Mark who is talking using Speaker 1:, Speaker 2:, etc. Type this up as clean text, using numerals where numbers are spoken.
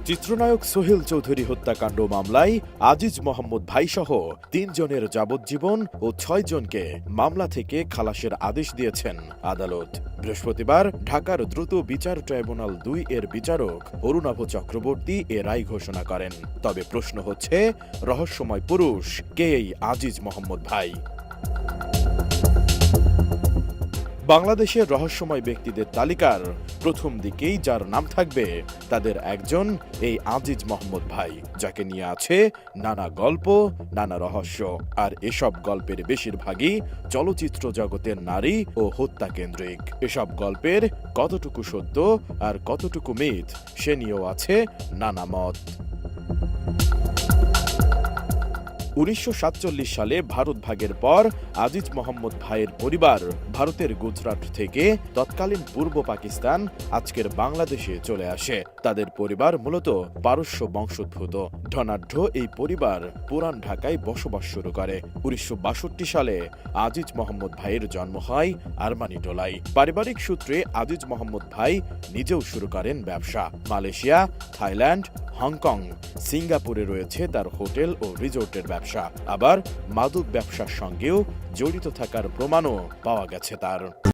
Speaker 1: চিত্রনায়ক সোহেল চৌধুরী হত্যাকাণ্ড মামলায় আজিজ মোহাম্মদ ভাইসহ ৩ জনের যাবজ্জীবন ও ৬ জনকে মামলা থেকে খালাসের আদেশ দিয়েছেন আদালত। বৃহস্পতিবার ঢাকার দ্রুত বিচার ট্রাইব্যুনাল ২ এর বিচারক অরুণাভ চক্রবর্তী এ রায় ঘোষণা করেন। তবে প্রশ্ন হচ্ছে, রহস্যময় পুরুষ কে এই আজিজ মোহাম্মদ ভাই? বাংলাদেশের রহস্যময় ব্যক্তিদের তালিকার প্রথম দিকেই যার নাম থাকবে তাদের একজন এই আজিজ মোহাম্মদ ভাই, যাকে নিয়ে আছে নানা গল্প, নানা রহস্য। আর এসব গল্পের বেশিরভাগই চলচ্চিত্র জগতের নারী ও হত্যা কেন্দ্রিক। এসব গল্পের কতটুকু সত্য আর কতটুকু মিথ সে নিয়েও আছে নানা মত। ১৯৪৭ সালে ভারত ভাগের পর আজিজ মোহাম্মদ ভাইয়ের পরিবার ভারতের গুজরাট থেকে তৎকালীন পূর্ব পাকিস্তান, আজকের বাংলাদেশে চলে আসে। তাদের পরিবার মূলত পারস্য বংশোদ্ভূত। ধনাঢ্য এই পরিবার পুরান ঢাকায় বসবাস শুরু করে। ১৯৬২ সালে আজিজ মোহাম্মদ ভাইয়ের জন্ম হয় আরমানিটোলায়। পারিবারিক সূত্রে আজিজ মোহাম্মদ ভাই নিজেও শুরু করেন ব্যবসা। মালয়েশিয়া, থাইল্যান্ড, হংকং, সিঙ্গাপুরে রয়েছে তার হোটেল ও রিসোর্টের ব্যবসা। আবার মাদক ব্যবসার সঙ্গেও জড়িত থাকার প্রমাণও পাওয়া গেছে তার।